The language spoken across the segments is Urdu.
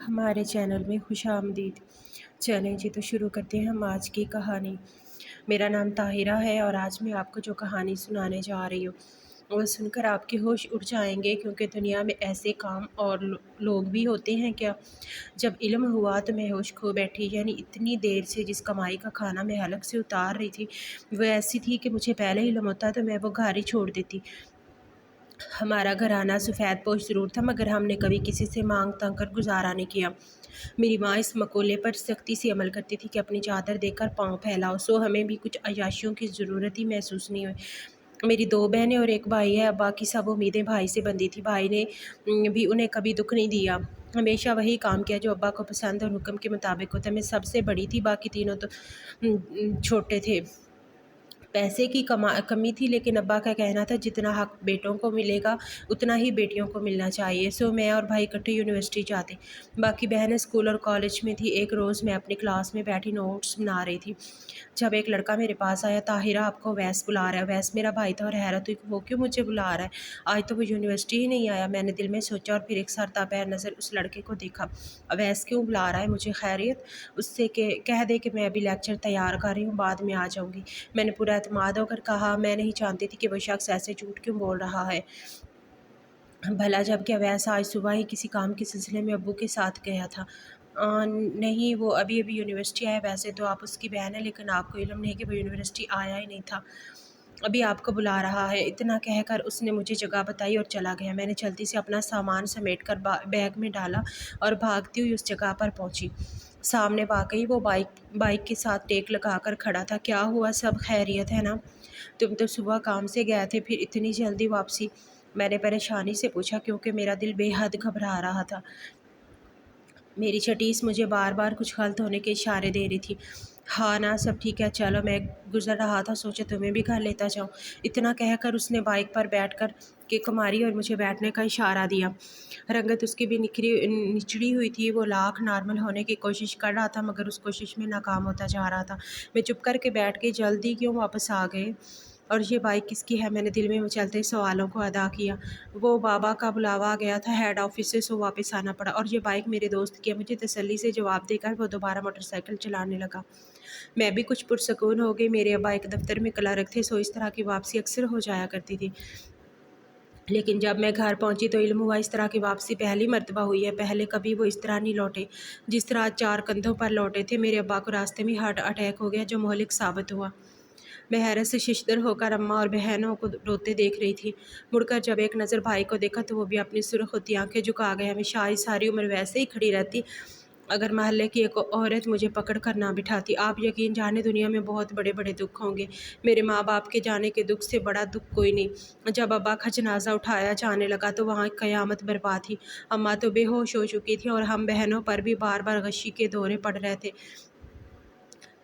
ہمارے چینل میں خوش آمدید۔ چلیں جی تو شروع کرتے ہیں ہم آج کی کہانی۔ میرا نام طاہرہ ہے اور آج میں آپ کو جو کہانی سنانے جا رہی ہوں وہ سن کر آپ کے ہوش اڑ جائیں گے، کیونکہ دنیا میں ایسے کام اور لوگ بھی ہوتے ہیں کیا۔ جب علم ہوا تو میں ہوش کھو بیٹھی، یعنی اتنی دیر سے جس کمائی کا کھانا میں حلق سے اتار رہی تھی وہ ایسی تھی کہ مجھے پہلے علم ہوتا تو میں وہ گھر ہی چھوڑ دیتی۔ ہمارا گھرانہ سفید پوش ضرور تھا، مگر ہم نے کبھی کسی سے مانگ تانگ کر گزارا نہیں کیا۔ میری ماں اس مقولے پر سختی سے عمل کرتی تھی کہ اپنی چادر دے کر پاؤں پھیلاؤ، سو ہمیں بھی کچھ عیاشیوں کی ضرورت ہی محسوس نہیں ہوئی۔ میری 2 بہنیں اور 1 بھائی ہے۔ ابا کی سب امیدیں بھائی سے بندھی تھی۔ بھائی نے بھی انہیں کبھی دکھ نہیں دیا، ہمیشہ وہی کام کیا جو ابا کو پسند اور حکم کے مطابق ہوتا ہے۔ میں سب سے بڑی تھی، باقی تینوں تو چھوٹے تھے۔ پیسے کی کمی تھی، لیکن ابا کا کہنا تھا جتنا حق بیٹوں کو ملے گا اتنا ہی بیٹیوں کو ملنا چاہیے، سو میں اور بھائی اکٹھے یونیورسٹی جاتے۔ باقی بہنیں اسکول اور کالج میں تھی۔ ایک روز میں اپنی کلاس میں بیٹھی نوٹس بنا رہی تھی جب ایک لڑکا میرے پاس آیا۔ طاہرہ، آپ کو اویس بلا رہا ہے۔ اویس میرا بھائی تھا اور حیرت ہوئی کہ وہ کیوں مجھے بلا رہا ہے، آج تو وہ یونیورسٹی ہی نہیں آیا۔ میں نے دل میں سوچا اور پھر ایک سرتا پیر نظر اس لڑکے کو دیکھا۔ اویس کیوں بلا رہا ہے مجھے؟ خیریت؟ اس سے کہہ دے کہ میں ابھی لیکچر تیار کر رہی ہوں، بعد میں آ جاؤں گی۔ میں نے پورا اعتماد ہو کر کہا۔ میں نہیں جانتی تھی کہ وہ شخص ایسے جھوٹ کیوں بول رہا ہے بھلا، جبکہ اویس آج صبح ہی کسی کام کے سلسلے میں ابو کے ساتھ گیا تھا۔ نہیں، وہ ابھی یونیورسٹی آیا۔ ویسے تو آپ اس کی بہن ہیں، لیکن آپ کو علم نہیں کہ وہ یونیورسٹی آیا ہی نہیں تھا، ابھی آپ کو بلا رہا ہے۔ اتنا کہہ کر اس نے مجھے جگہ بتائی اور چلا گیا۔ میں نے جلدی سے اپنا سامان سمیٹ کر بیگ میں ڈالا اور بھاگتی ہوئی اس جگہ پر پہنچی۔ سامنے واقعی وہ بائک کے ساتھ ٹیک لگا کر کھڑا تھا۔ کیا ہوا، سب خیریت ہے نا؟ تم تو صبح کام سے گئے تھے، پھر اتنی جلدی واپسی؟ میں نے پریشانی سے پوچھا، کیونکہ میرا دل بے حد گھبرا رہا تھا۔ میری چھٹیس مجھے بار بار کچھ غلط ہونے کے اشارے دے رہی تھی۔ ہاں نا، سب ٹھیک ہے، چلو میں گزر رہا تھا، سوچا تمہیں بھی گھر لیتا جاؤں۔ اتنا کہہ کر اس نے بائک پر بیٹھ کر کک ماری اور مجھے بیٹھنے کا اشارہ دیا۔ رنگت اس کی بھی نچڑی ہوئی تھی۔ وہ لاکھ نارمل ہونے کی کوشش کر رہا تھا، مگر اس کوشش میں ناکام ہوتا جا رہا تھا۔ میں چپ کر کے بیٹھ گئی۔ جلدی کیوں واپس آ گئے؟ اور یہ بائک کس کی ہے؟ میں نے دل میں مچلتے سوالوں کو ادا کیا۔ وہ بابا کا بلاوا آ گیا تھا ہیڈ آفس سے، سو واپس آنا پڑا۔ اور یہ بائک میرے دوست کی ہے، مجھے تسلی سے جواب دے کر وہ دوبارہ موٹر سائیکل چلانے لگا۔ میں بھی کچھ پرسکون ہو گئی۔ میرے ابا ایک دفتر میں کلرک تھے، سو اس طرح کی واپسی اکثر ہو جایا کرتی تھی۔ لیکن جب میں گھر پہنچی تو علم ہوا اس طرح کی واپسی پہلی مرتبہ ہوئی ہے۔ پہلے کبھی وہ اس طرح نہیں لوٹے جس طرح 4 کندھوں پر لوٹے تھے۔ میرے ابا کو راستے میں ہارٹ اٹیک ہو گیا، جو مہلک ثابت ہوا۔ میں حیرت سے ششدر ہو کر اماں اور بہنوں کو روتے دیکھ رہی تھی۔ مڑ کر جب ایک نظر بھائی کو دیکھا تو وہ بھی اپنی سرخ ہوتی آنکھیں جھکا گیا۔ میں شاید ساری عمر ویسے ہی کھڑی رہتی اگر محلے کی ایک عورت مجھے پکڑ کر نہ بٹھاتی۔ آپ یقین جانیں دنیا میں بہت بڑے بڑے دکھ ہوں گے، میرے ماں باپ کے جانے کے دکھ سے بڑا دکھ کوئی نہیں۔ جب ابا کا جنازہ اٹھایا جانے لگا تو وہاں قیامت برپا تھی۔ اماں تو بے ہوش ہو چکی تھی اور ہم بہنوں پر بھی بار بار غشی کے دورے پڑ رہے تھے۔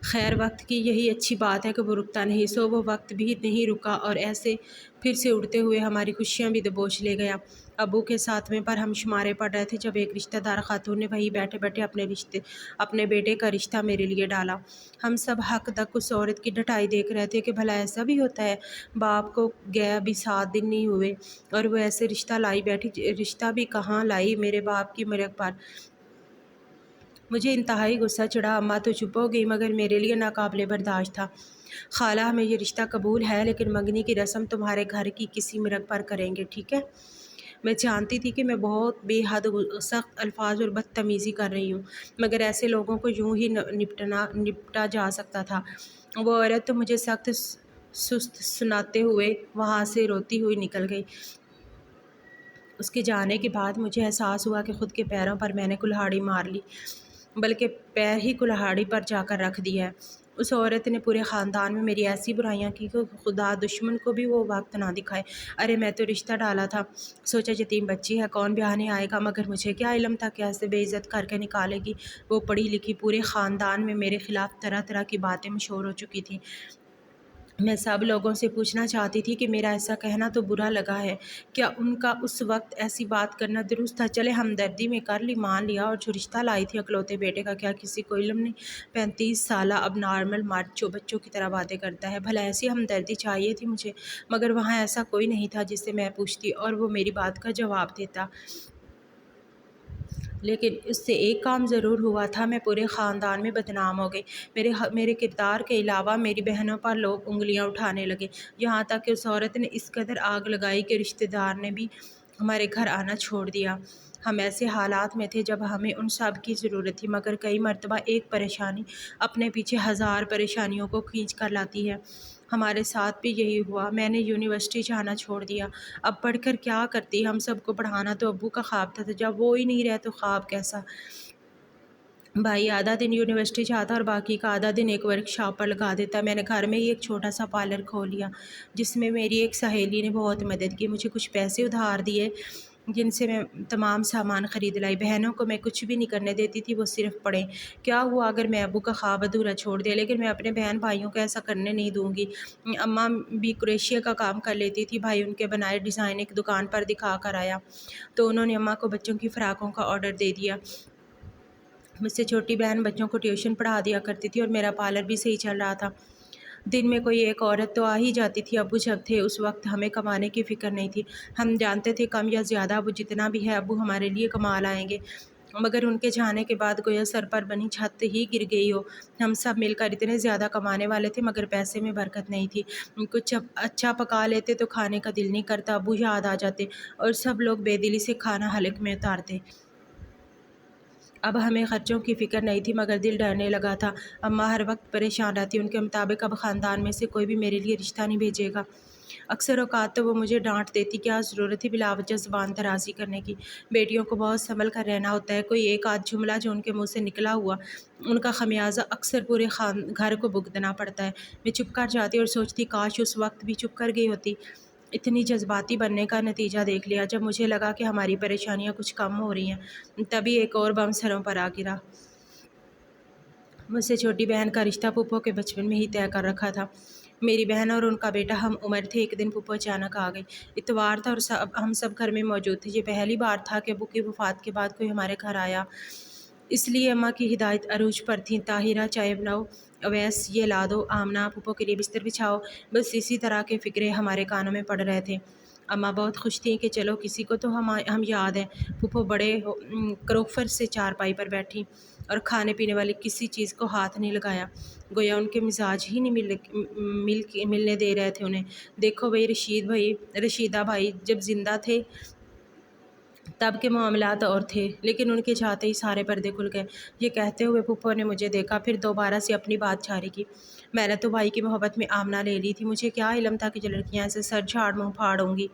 خیر، وقت کی یہی اچھی بات ہے کہ وہ رکتا نہیں، سو وہ وقت بھی نہیں رکا اور ایسے پھر سے اڑتے ہوئے ہماری خوشیاں بھی دبوچ لے گیا۔ ابو کے ساتویں پر ہم شمارے پڑ رہے تھے جب ایک رشتہ دار خاتون نے وہیں بیٹھے بیٹھے اپنے بیٹے کا رشتہ میرے لیے ڈالا۔ ہم سب حق تک اس عورت کی ڈٹائی دیکھ رہے تھے کہ بھلا ایسا بھی ہوتا ہے، باپ کو گئے ابھی 7 دن نہیں ہوئے اور وہ ایسے رشتہ لائی بیٹھی۔ رشتہ بھی کہاں لائی، میرے باپ کی مرگ پر مجھے انتہائی غصہ چڑھا۔ اماں تو چپ ہو گئی، مگر میرے لیے ناقابل برداشت تھا۔ خالہ، ہمیں یہ رشتہ قبول ہے، لیکن منگنی کی رسم تمہارے گھر کی کسی مرگ پر کریں گے، ٹھیک ہے؟ میں جانتی تھی کہ میں بہت بے حد سخت الفاظ اور بدتمیزی کر رہی ہوں، مگر ایسے لوگوں کو یوں ہی نپٹا جا سکتا تھا۔ وہ عورت تو مجھے سخت سست سناتے ہوئے وہاں سے روتی ہوئی نکل گئی۔ اس کے جانے کے بعد مجھے احساس ہوا کہ خود کے پیروں پر میں نے کلہاڑی مار لی، بلکہ پیر ہی کلہاڑی پر جا کر رکھ دیا ہے۔ اس عورت نے پورے خاندان میں میری ایسی برائیاں کی کہ خدا دشمن کو بھی وہ وقت نہ دکھائے۔ ارے میں تو رشتہ ڈالا تھا، سوچا یتیم بچی ہے، کون بیانے آئے گا، مگر مجھے کیا علم تھا کہ ایسے بے عزت کر کے نکالے گی۔ وہ پڑھی لکھی، پورے خاندان میں میرے خلاف طرح طرح کی باتیں مشہور ہو چکی تھیں۔ میں سب لوگوں سے پوچھنا چاہتی تھی کہ میرا ایسا کہنا تو برا لگا ہے، کیا ان کا اس وقت ایسی بات کرنا درست تھا؟ چلے ہمدردی میں کر لی، مان لیا، اور جو رشتہ لائی تھی اکلوتے بیٹے کا، کیا کسی کو علم نہیں؟ 35 سالہ اب نارمل مرد جو بچوں کی طرح باتیں کرتا ہے، بھلا ایسی ہمدردی چاہیے تھی مجھے، مگر وہاں ایسا کوئی نہیں تھا جس سے میں پوچھتی اور وہ میری بات کا جواب دیتا۔ لیکن اس سے ایک کام ضرور ہوا تھا، میں پورے خاندان میں بدنام ہو گئی۔ میرے کردار کے علاوہ میری بہنوں پر لوگ انگلیاں اٹھانے لگے، یہاں تک کہ اس عورت نے اس قدر آگ لگائی کہ رشتہ دار نے بھی ہمارے گھر آنا چھوڑ دیا۔ ہم ایسے حالات میں تھے جب ہمیں ان سب کی ضرورت تھی، مگر کئی مرتبہ ایک پریشانی اپنے پیچھے ہزار پریشانیوں کو کھینچ کر لاتی ہے۔ ہمارے ساتھ بھی یہی ہوا۔ میں نے یونیورسٹی جانا چھوڑ دیا۔ اب پڑھ کر کیا کرتی؟ ہم سب کو پڑھانا تو ابو کا خواب تھا، جب وہ ہی نہیں رہے تو خواب کیسا؟ بھائی آدھا دن یونیورسٹی جاتا اور باقی کا آدھا دن ایک ورک شاپ پر لگا دیتا۔ میں نے گھر میں ہی ایک چھوٹا سا پارلر کھول لیا، جس میں میری ایک سہیلی نے بہت مدد کی، مجھے کچھ پیسے ادھار دیے جن سے میں تمام سامان خرید لائی۔ بہنوں کو میں کچھ بھی نہیں کرنے دیتی تھی، وہ صرف پڑھیں۔ کیا ہوا اگر میں ابو کا خواب ادھورا چھوڑ دیا؟ لیکن میں اپنے بہن بھائیوں کو ایسا کرنے نہیں دوں گی۔ اماں بھی کریشیا کا کام کر لیتی تھی۔ بھائی ان کے بنائے ڈیزائن ایک دکان پر دکھا کر آیا تو انہوں نے اماں کو بچوں کی فراقوں کا آرڈر دے دیا۔ مجھ سے چھوٹی بہن بچوں کو ٹیوشن پڑھا دیا کرتی تھی اور میرا پارلر بھی صحیح چل رہا تھا۔ دن میں کوئی ایک عورت تو آ ہی جاتی تھی۔ ابو جب تھے اس وقت ہمیں کمانے کی فکر نہیں تھی، ہم جانتے تھے کم یا زیادہ ابو جتنا بھی ہے ابو ہمارے لیے کما لائیں گے، مگر ان کے جانے کے بعد گویا سر پر بنی چھت ہی گر گئی ہو۔ ہم سب مل کر اتنے زیادہ کمانے والے تھے مگر پیسے میں برکت نہیں تھی۔ کچھ اچھا پکا لیتے تو کھانے کا دل نہیں کرتا، ابو یاد آ جاتے اور سب لوگ بے دلی سے کھانا حلق میں اتارتے۔ اب ہمیں خرچوں کی فکر نہیں تھی مگر دل ڈرنے لگا تھا۔ اماں ہر وقت پریشان رہتی، ان کے مطابق اب خاندان میں سے کوئی بھی میرے لیے رشتہ نہیں بھیجے گا۔ اکثر اوقات تو وہ مجھے ڈانٹ دیتی، کیا ضرورت تھی بلا وجہ زبان درازی کرنے کی؟ بیٹیوں کو بہت سنبھل کر رہنا ہوتا ہے۔ کوئی ایک آدھ جملہ جو ان کے منہ سے نکلا ہوا، ان کا خمیازہ اکثر پورے گھر کو بھگتنا پڑتا ہے۔ میں چپ کر جاتی اور سوچتی کاش اس وقت بھی چپ کر گئی ہوتی۔ اتنی جذباتی بننے کا نتیجہ دیکھ لیا۔ جب مجھے لگا کہ ہماری پریشانیاں کچھ کم ہو رہی ہیں، تبھی ایک اور بم سروں پر آ گرا۔ مجھ سے چھوٹی بہن کا رشتہ پھوپھو کے بچپن میں ہی طے کر رکھا تھا۔ میری بہن اور ان کا بیٹا ہم عمر تھے۔ ایک دن پھوپھو اچانک آ گئی۔ اتوار تھا اور ہم سب گھر میں موجود تھے۔ یہ پہلی بار تھا کہ ابو کی وفات کے بعد کوئی ہمارے گھر آیا، اس لیے اماں کی ہدایت عروج پر تھی، طاہرہ چائے بناؤ، اویس یہ لا دو، آمنہ پھوپھو کے لیے بستر بچھاؤ۔ بس اسی طرح کے فقرے ہمارے کانوں میں پڑ رہے تھے۔ اماں بہت خوش تھیں کہ چلو کسی کو تو ہم یاد ہیں۔ پھوپھو بڑے کروفر سے چارپائی پر بیٹھی اور کھانے پینے والی کسی چیز کو ہاتھ نہیں لگایا، گویا ان کے مزاج ہی نہیں ملنے دے رہے تھے انہیں۔ دیکھو بھائی رشیدہ بھائی جب زندہ تھے تب کے معاملات اور تھے، لیکن ان کے جاتے ہی سارے پردے کھل گئے۔ یہ کہتے ہوئے پھوپھو نے مجھے دیکھا، پھر دوبارہ سے اپنی بات جاری کی۔ میں نے تو بھائی کی محبت میں آمنہ لے لی تھی، مجھے کیا علم تھا کہ جو لڑکیاں ایسے سر جھاڑ منہ پھاڑ ہوں گی۔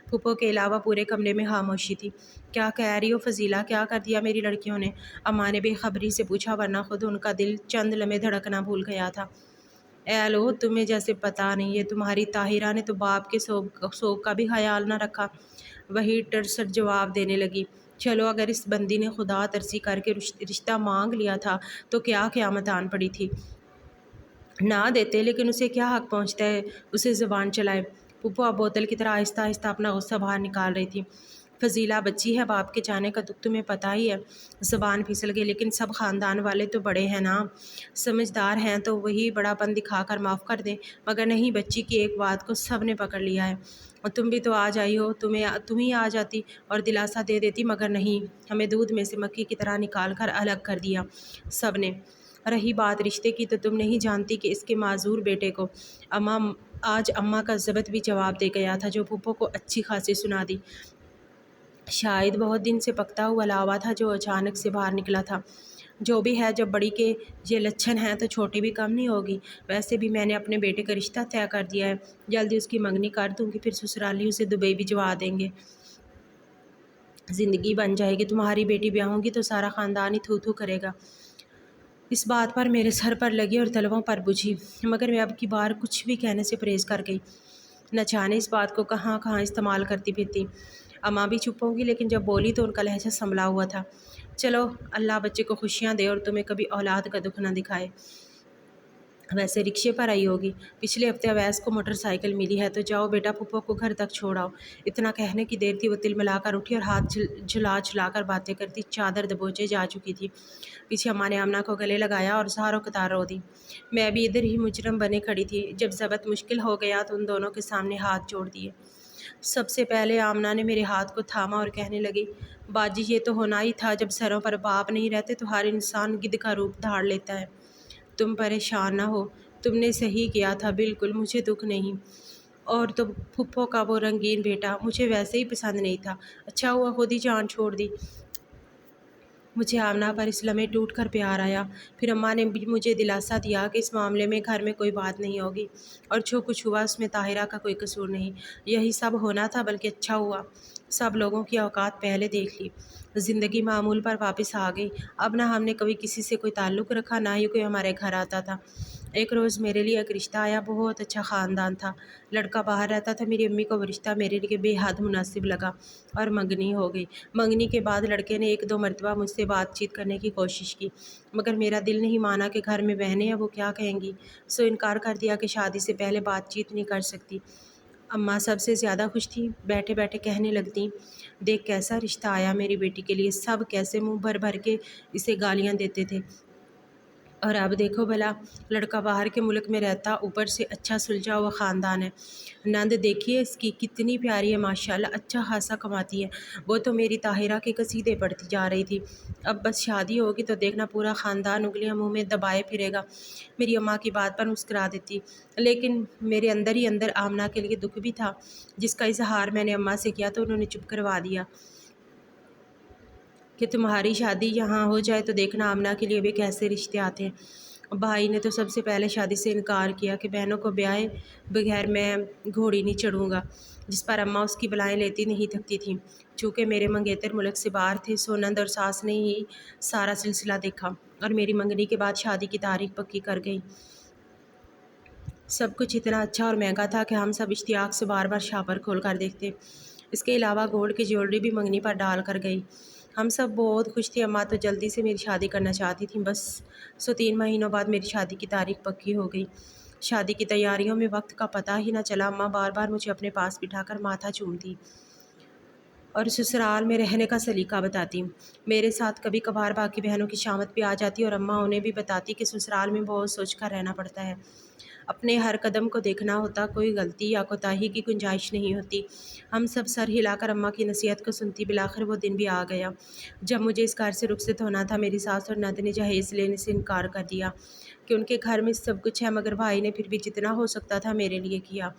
پھوپھو کے علاوہ پورے کمرے میں خاموشی تھی۔ کیا کہہ رہی ہو فضیلہ؟ کیا کر دیا میری لڑکیوں نے؟ اماں نے بے خبری سے پوچھا، ورنہ خود ان کا دل چند لمحے دھڑکنا بھول گیا تھا۔ اے لو تمہیں جیسے پتہ نہیں ہے، تمہاری طاہرہ نے تو باپ کے سوگ کا بھی خیال نہ رکھا۔ وہی ٹرسر جواب دینے لگی، چلو اگر اس بندی نے خدا ترسی کر کے رشتہ مانگ لیا تھا تو کیا قیامت آن پڑی تھی؟ نہ دیتے، لیکن اسے کیا حق پہنچتا ہے اسے زبان چلائے؟ پھوپھو اب بوتل کی طرح آہستہ آہستہ اپنا غصہ باہر نکال رہی تھی۔ فضیلہ بچی ہے، باپ کے جانے کا دکھ تمہیں پتہ ہی ہے۔ زبان پھسل گئی، لیکن سب خاندان والے تو بڑے ہیں نا، سمجھدار ہیں تو وہی بڑا پن دکھا کر معاف کر دیں، مگر نہیں، بچی کی ایک بات کو سب نے پکڑ لیا ہے۔ اور تم بھی تو آ جائی ہو، تم ہی آ جاتی اور دلاسا دے دیتی، مگر نہیں، ہمیں دودھ میں سے مکھی کی طرح نکال کر الگ کر دیا سب نے۔ رہی بات رشتے کی تو تم نہیں جانتی کہ اس کے معذور بیٹے کو آج اماں کا ضبط بھی جواب دے گیا تھا، جو پھوپھو کو اچھی خاصی سنا دی۔ شاید بہت دن سے پکتا ہوا لاوا تھا جو اچانک سے باہر نکلا تھا۔ جو بھی ہے، جب بڑی کے یہ لچھن ہیں تو چھوٹی بھی کم نہیں ہوگی۔ ویسے بھی میں نے اپنے بیٹے کا رشتہ طے کر دیا ہے، جلدی اس کی منگنی کر دوں گی، پھر سسرالی اسے دبئی بھجوا دیں گے، زندگی بن جائے گی۔ تمہاری بیٹی بیاہوں گی تو سارا خاندان ہی تھو تھو کرے گا۔ اس بات پر میرے سر پر لگی اور تلووں پر بجھی، مگر میں اب کی بار کچھ بھی کہنے سے پرہیز کر گئی۔ نہ جانے اس بات کو کہاں کہاں استعمال کرتی پھرتی۔ اماں بھی چپ ہوں گی، لیکن جب بولی تو ان کا لہجہ سنبھلا ہوا تھا، چلو اللہ بچے کو خوشیاں دے اور تمہیں کبھی اولاد کا دکھ نہ دکھائے۔ ویسے رکشے پر آئی ہوگی، پچھلے ہفتے اویس کو موٹر سائیکل ملی ہے، تو جاؤ بیٹا پھوپھو کو گھر تک چھوڑ آؤ۔ اتنا کہنے کی دیر تھی وہ تل ملا کر اٹھی اور ہاتھ جھلا کر باتیں کرتی چادر دبوچے جا چکی تھی۔ پیچھے اماں نے آمنہ کو گلے لگایا اور زاروں قطار رو دی۔ میں بھی ادھر ہی مجرم بنے کھڑی تھی۔ جب ضبط مشکل ہو گیا تو ان دونوں کے سامنے ہاتھ جوڑ دیے۔ سب سے پہلے آمنہ نے میرے ہاتھ کو تھاما اور کہنے لگی، باجی یہ تو ہونا ہی تھا، جب سروں پر باپ نہیں رہتے تو ہر انسان گدھ کا روپ دھار لیتا ہے۔ تم پریشان نہ ہو، تم نے صحیح کیا تھا، بالکل مجھے دکھ نہیں۔ اور تو پھپھو کا وہ رنگین بیٹا مجھے ویسے ہی پسند نہیں تھا، اچھا ہوا خود ہی جان چھوڑ دی۔ مجھے آمنہ پر اس لمحے ٹوٹ کر پیار آیا۔ پھر اماں نے بھی مجھے دلاسا دیا کہ اس معاملے میں گھر میں کوئی بات نہیں ہوگی، اور جو کچھ ہوا اس میں طاہرہ کا کوئی قصور نہیں، یہی سب ہونا تھا، بلکہ اچھا ہوا۔ سب لوگوں کی اوقات پہلے دیکھ لی، زندگی معمول پر واپس آ گئی۔ اب نہ ہم نے کبھی کسی سے کوئی تعلق رکھا، نہ ہی کوئی ہمارے گھر آتا تھا۔ ایک روز میرے لیے ایک رشتہ آیا، بہت اچھا خاندان تھا، لڑکا باہر رہتا تھا۔ میری امی کو وہ رشتہ میرے لیے بے حد مناسب لگا اور منگنی ہو گئی۔ منگنی کے بعد لڑکے نے 1-2 مرتبہ مجھ سے بات چیت کرنے کی کوشش کی، مگر میرا دل نہیں مانا کہ گھر میں بہنیں ہیں، وہ کیا کہیں گی، سو انکار کر دیا کہ شادی سے پہلے بات چیت نہیں کر سکتی۔ اماں سب سے زیادہ خوش تھیں، بیٹھے بیٹھے کہنے لگتیں، دیکھ کیسا رشتہ آیا میری بیٹی کے لیے۔ سب کیسے منہ بھر بھر کے اسے گالیاں دیتے تھے، اور اب دیکھو بھلا، لڑکا باہر کے ملک میں رہتا، اوپر سے اچھا سلجھا ہوا خاندان ہے۔ نند دیکھیے اس کی کتنی پیاری ہے، ماشاءاللہ اچھا خاصا کماتی ہے۔ وہ تو میری طاہرہ کے قصیدے پڑھتی جا رہی تھی۔ اب بس شادی ہوگی تو دیکھنا پورا خاندان انگلیاں منہ میں دبائے پھرے گا۔ میری اماں کی بات پر مسکرا دیتی، لیکن میرے اندر ہی اندر آمنہ کے لیے دکھ بھی تھا، جس کا اظہار میں نے اماں سے کیا تو انہوں نے چپ کروا دیا کہ تمہاری شادی یہاں ہو جائے تو دیکھنا آمنہ کے لیے بھی کیسے رشتے آتے ہیں۔ بھائی نے تو سب سے پہلے شادی سے انکار کیا کہ بہنوں کو بیائے بغیر میں گھوڑی نہیں چڑھوں گا، جس پر اماں اس کی بلائیں لیتی نہیں تھکتی تھیں۔ چونکہ میرے منگیتر ملک سے باہر تھے، سو نند اور ساس نے ہی سارا سلسلہ دیکھا اور میری منگنی کے بعد شادی کی تاریخ پکی کر گئی۔ سب کچھ اتنا اچھا اور مہنگا تھا کہ ہم سب اشتیاق سے بار بار شاپر کھول کر دیکھتے۔ اس کے علاوہ گولڈ کی جیولری بھی منگنی پر ڈال کر گئی۔ ہم سب بہت خوش تھے، اماں تو جلدی سے میری شادی کرنا چاہتی تھیں، بس 3 مہینوں بعد میری شادی کی تاریخ پکی ہو گئی۔ شادی کی تیاریوں میں وقت کا پتہ ہی نہ چلا، اماں بار بار مجھے اپنے پاس بٹھا کر ماتھا چومتی اور سسرال میں رہنے کا سلیقہ بتاتی۔ میرے ساتھ کبھی کبھار باقی بہنوں کی شامت بھی آ جاتی اور اماں انہیں بھی بتاتی کہ سسرال میں بہت سوچ کر رہنا پڑتا ہے، اپنے ہر قدم کو دیکھنا ہوتا، کوئی غلطی یا کوتاہی کی گنجائش نہیں ہوتی۔ ہم سب سر ہلا کر اماں کی نصیحت کو سنتی۔ بالآخر وہ دن بھی آ گیا جب مجھے اس گھر سے رخصت ہونا تھا۔ میری ساس اور نند نے جہیز لینے سے انکار کر دیا کہ ان کے گھر میں سب کچھ ہے، مگر بھائی نے پھر بھی جتنا ہو سکتا تھا میرے لیے کیا۔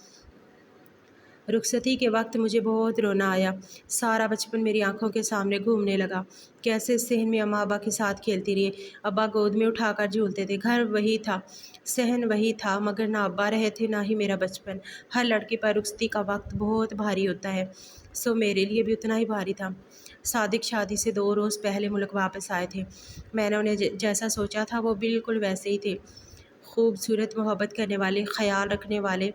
رخصتی کے وقت مجھے بہت رونا آیا، سارا بچپن میری آنکھوں کے سامنے گھومنے لگا۔ کیسے صحن میں اماں ابا کے ساتھ کھیلتی رہی، ابا گود میں اٹھا کر جھولتے تھے، گھر وہی تھا، صحن وہی تھا، مگر نہ ابا رہے تھے نہ ہی میرا بچپن۔ ہر لڑکی پر رخصتی کا وقت بہت بھاری ہوتا ہے، سو میرے لیے بھی اتنا ہی بھاری تھا۔ صادق شادی سے 2 روز پہلے ملک واپس آئے تھے۔ میں نے انہیں جیسا سوچا تھا وہ بالکل ویسے ہی تھے، خوبصورت، محبت کرنے والے، خیال رکھنے والے۔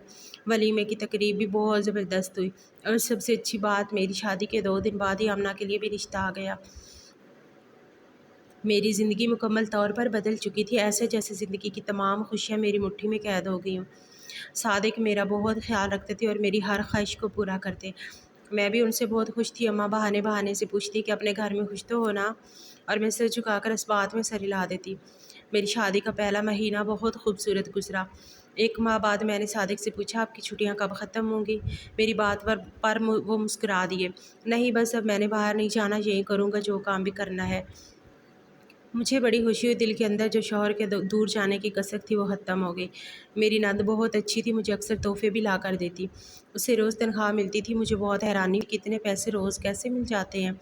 ولیمے کی تقریب بھی بہت زبردست ہوئی، اور سب سے اچھی بات، میری شادی کے 2 دن بعد ہی آمنہ کے لیے بھی رشتہ آ گیا۔ میری زندگی مکمل طور پر بدل چکی تھی، ایسے جیسے زندگی کی تمام خوشیاں میری مٹھی میں قید ہو گئی ہوں۔ صادق میرا بہت خیال رکھتے تھے اور میری ہر خواہش کو پورا کرتے، میں بھی ان سے بہت خوش تھی۔ اماں بہانے بہانے سے پوچھتی کہ اپنے گھر میں خوش تو ہونا، اور میں سر جھکا کر اس بات میں سر ہلا دیتی۔ میری شادی کا پہلا مہینہ بہت خوبصورت گزرا۔ 1 ماہ بعد میں نے صادق سے پوچھا، آپ کی چھٹیاں کب ختم ہوں گی؟ میری بات پر وہ مسکرا دیے، نہیں بس اب میں نے باہر نہیں جانا، یہی کروں گا جو کام بھی کرنا ہے۔ مجھے بڑی خوشی ہوئی، دل کے اندر جو شوہر کے دور جانے کی کسک تھی وہ ختم ہو گئی۔ میری نند بہت اچھی تھی، مجھے اکثر تحفے بھی لا کر دیتی، اسے روز تنخواہ ملتی تھی۔ مجھے بہت حیرانی ہوئی کہ اتنے پیسے روز کیسے مل جاتے ہیں،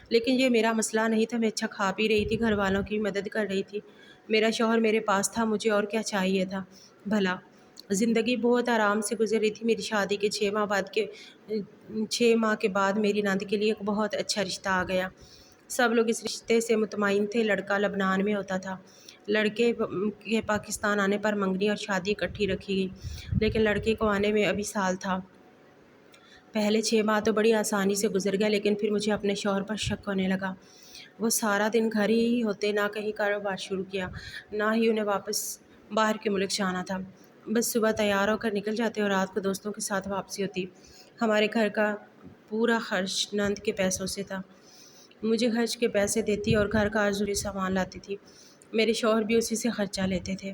لیکن یہ میرا مسئلہ نہیں تھا، میں اچھا کھا پی رہی تھی، گھر والوں کی مدد کر رہی تھی، میرا شوہر میرے پاس تھا، مجھے اور کیا چاہیے تھا بھلا۔ زندگی بہت آرام سے گزر رہی تھی۔ میری شادی کے 6 ماہ کے بعد میری نند کے لیے ایک بہت اچھا رشتہ آ گیا۔ سب لوگ اس رشتے سے مطمئن تھے۔ لڑکا لبنان میں ہوتا تھا۔ لڑکے کے پاکستان آنے پر منگنی اور شادی اکٹھی رکھی گئی، لیکن لڑکے کو آنے میں ابھی سال تھا۔ پہلے 6 ماہ تو بڑی آسانی سے گزر گئے، لیکن پھر مجھے اپنے شوہر پر شک ہونے لگا۔ وہ سارا دن گھر ہی ہوتے، نہ کہیں کاروبار شروع کیا، نہ ہی انہیں واپس باہر کے ملک جانا تھا، بس صبح تیار ہو کر نکل جاتے اور رات کو دوستوں کے ساتھ واپسی ہوتی۔ ہمارے گھر کا پورا خرچ نند کے پیسوں سے تھا، مجھے خرچ کے پیسے دیتی اور گھر کا ضروری سامان لاتی تھی، میرے شوہر بھی اسی سے خرچہ لیتے تھے۔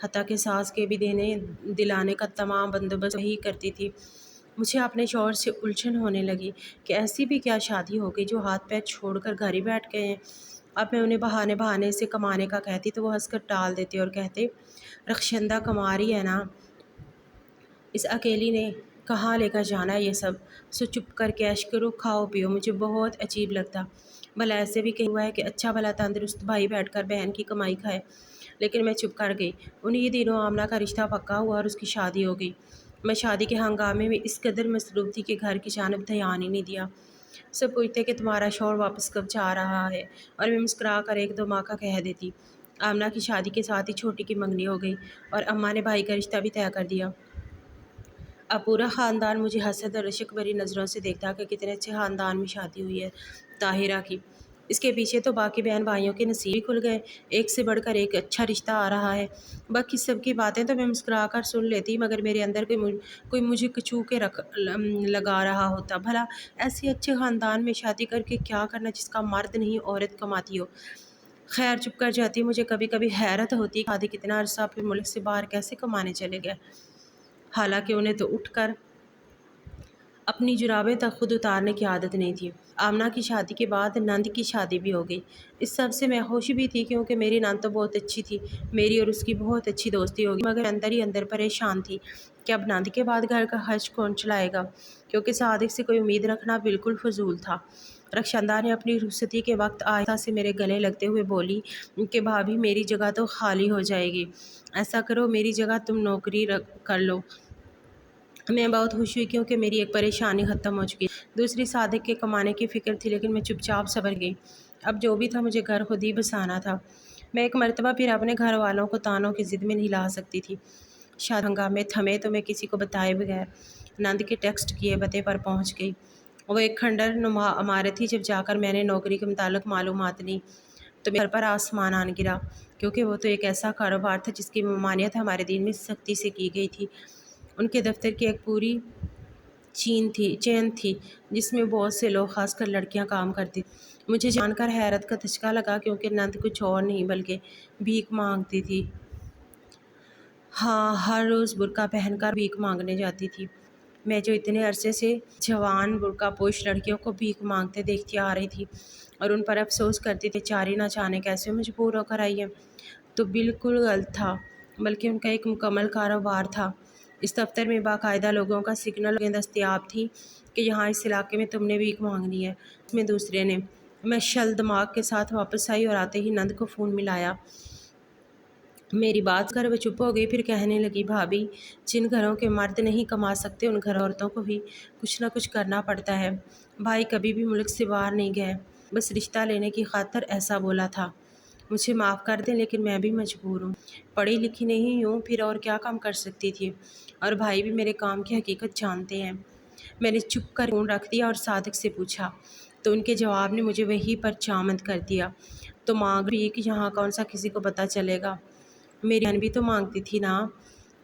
حتیٰ کہ ساس کے بھی دینے دلانے کا تمام بندوبست وہی کرتی تھی۔ مجھے اپنے شوہر سے الجھن ہونے لگی کہ ایسی بھی کیا شادی ہو گئی جو ہاتھ پیر چھوڑ کر گھر ہی بیٹھ گئے ہیں۔ اب میں انہیں بہانے سے کمانے کا کہتی تو وہ ہنس کر ٹال دیتے اور کہتے رخشندہ کما رہی ہے نا، اس اکیلی نے کہاں لے کر جانا ہے یہ سب، سو چپ کر کے عیش کرو، کھاؤ پیو۔ مجھے بہت عجیب لگتا، بھلا ایسے بھی کہیں ہوا ہے کہ اچھا بھلا تندرست بھائی بیٹھ کر بہن کی کمائی کھائے، لیکن میں چپ کر گئی۔ انہی دنوں آمنہ کا رشتہ پکا ہوا اور اس کی شادی ہو گئی۔ میں شادی کے ہنگامے میں اس قدر مصروف تھی کہ گھر کی جانب دھیان ہی نہیں دیا۔ سب پوچھتے کہ تمہارا شوہر واپس کب جا رہا ہے، اور میں مسکرا کر ایک دو ماہ کا کہہ دیتی۔ آمنہ کی شادی کے ساتھ ہی چھوٹی کی منگنی ہو گئی اور اماں نے بھائی کا رشتہ بھی طے کر دیا۔ اب پورا خاندان مجھے حسد اور عشق بھری نظروں سے دیکھتا کہ کتنے اچھے خاندان میں شادی ہوئی ہے طاہرہ کی۔ اس کے پیچھے تو باقی بہن بھائیوں کے نصیب ہی کھل گئے، ایک سے بڑھ کر ایک اچھا رشتہ آ رہا ہے۔ باقی سب کی باتیں تو میں مسکرا کر سن لیتی، مگر میرے اندر کوئی مجھے کچو کے لگا رہا ہوتا، بھلا ایسے اچھے خاندان میں شادی کر کے کیا کرنا جس کا مرد نہیں عورت کماتی ہو۔ خیر چپ کر جاتی۔ مجھے کبھی کبھی حیرت ہوتی کہ آدھی کتنا عرصہ پھر ملک سے باہر کیسے کمانے چلے گئے، حالانکہ انہیں تو اٹھ کر اپنی جرابیں تک خود اتارنے کی عادت نہیں تھی۔ آمنہ کی شادی کے بعد نند کی شادی بھی ہو گئی۔ اس سب سے میں خوش بھی تھی کیونکہ میری نند تو بہت اچھی تھی، میری اور اس کی بہت اچھی دوستی ہوگی، مگر اندر ہی اندر پریشان تھی کہ اب نند کے بعد گھر کا خرچ کون چلائے گا، کیونکہ صادق سے کوئی امید رکھنا بالکل فضول تھا۔ رخشندہ نے اپنی رخصتی کے وقت آہستہ سے میرے گلے لگتے ہوئے بولی کہ بھابھی میری جگہ تو خالی ہو جائے گی، ایسا کرو میری جگہ تم نوکری کر لو۔ میں بہت خوش ہوئی کیونکہ میری ایک پریشانی ختم ہو چکی، دوسری صادق کے کمانے کی فکر تھی، لیکن میں چپ چاپ صبر گئی۔ اب جو بھی تھا مجھے گھر خود ہی بسانا تھا۔ میں ایک مرتبہ پھر اپنے گھر والوں کو تانوں کی ضد میں نہیں لا سکتی تھی۔ شادی ہنگامے تھمے تو میں کسی کو بتائے بغیر نند کے ٹیکسٹ کیے پتے پر پہنچ گئی۔ وہ ایک کھنڈر نما عمارت تھی۔ جب جا کر میں نے نوکری کے متعلق معلومات لی تو میرے گھر پر آسمان آن گرا، کیونکہ وہ تو ایک ایسا کاروبار تھا جس کی ممانعت ہمارے دین میں سختی سے کی گئی تھی۔ ان کے دفتر کی ایک پوری چین تھی جس میں بہت سے لوگ خاص کر لڑکیاں کام کرتی تھیں۔ مجھے جان کر حیرت کا دھچکا لگا کیونکہ نند کچھ اور نہیں بلکہ بھیک مانگتی تھی۔ ہاں، ہر روز برقع پہن کر بھیک مانگنے جاتی تھی۔ میں جو اتنے عرصے سے جوان برقع پوش لڑکیوں کو بھیک مانگتے دیکھتی آ رہی تھی اور ان پر افسوس کرتی تھی بیچاری نہ جانے کیسے مجبور ہو کر آئی ہے، تو بالکل غلط تھا، بلکہ ان کا ایک مکمل کاروبار تھا۔ اس دفتر میں باقاعدہ لوگوں کا سگنل دستیاب تھی کہ یہاں اس علاقے میں تم نے بھیک مانگنی ہے۔ اس میں دوسرے نے۔ میں شل دماغ کے ساتھ واپس آئی اور آتے ہی نند کو فون ملایا۔ میری بات کر وہ چپ ہو گئی، پھر کہنے لگی بھابھی جن گھروں کے مرد نہیں کما سکتے ان گھر عورتوں کو بھی کچھ نہ کچھ کرنا پڑتا ہے۔ بھائی کبھی بھی ملک سے باہر نہیں گئے، بس رشتہ لینے کی خاطر ایسا بولا تھا۔ مجھے معاف کر دیں لیکن میں بھی مجبور ہوں، پڑھی لکھی نہیں ہوں، پھر اور کیا کام کر سکتی تھی، اور بھائی بھی میرے کام کی حقیقت جانتے ہیں۔ میں نے چپ کر فون رکھ دیا اور صادق سے پوچھا تو ان کے جواب نے مجھے وہیں پر چامد کر دیا۔ تو مانگ رہی کہ یہاں کون سا کسی کو پتہ چلے گا، میری بہن بھی تو مانگتی تھی نا۔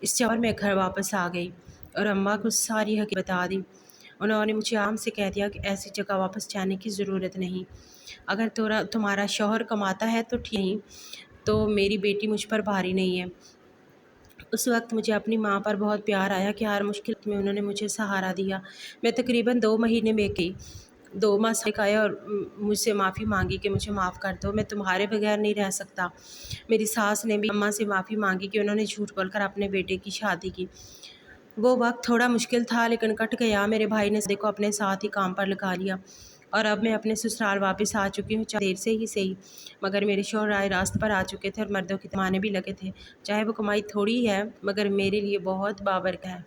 اس جواب میں گھر واپس آ گئی اور اماں کو ساری حقیقت بتا دی۔ انہوں نے مجھے آرام سے کہہ دیا کہ ایسی جگہ واپس جانے کی ضرورت نہیں، اگر تمہارا شوہر کماتا ہے تو ٹھیک، نہیں تو میری بیٹی مجھ پر بھاری نہیں ہے۔ اس وقت مجھے اپنی ماں پر بہت پیار آیا کہ ہر مشکل میں انہوں نے مجھے سہارا دیا۔ میں تقریباً 2 مہینے میں گئی، 2 ماہ سے آئے اور مجھ سے معافی مانگی کہ مجھے معاف کر دو، میں تمہارے بغیر نہیں رہ سکتا۔ میری ساس نے بھی اماں سے معافی مانگی کہ انہوں نے جھوٹ بول کر اپنے بیٹے کی شادی کی۔ وہ وقت تھوڑا مشکل تھا لیکن کٹ گیا۔ میرے بھائی نے صادق کو اپنے ساتھ ہی کام پر لگا لیا اور اب میں اپنے سسرال واپس آ چکی ہوں، چاہے دیر سے ہی صحیح، مگر میرے شوہر رائے راست پر آ چکے تھے اور مردوں کی کمانے بھی لگے تھے، چاہے وہ کمائی تھوڑی ہے مگر میرے لیے بہت بابرکت ہے۔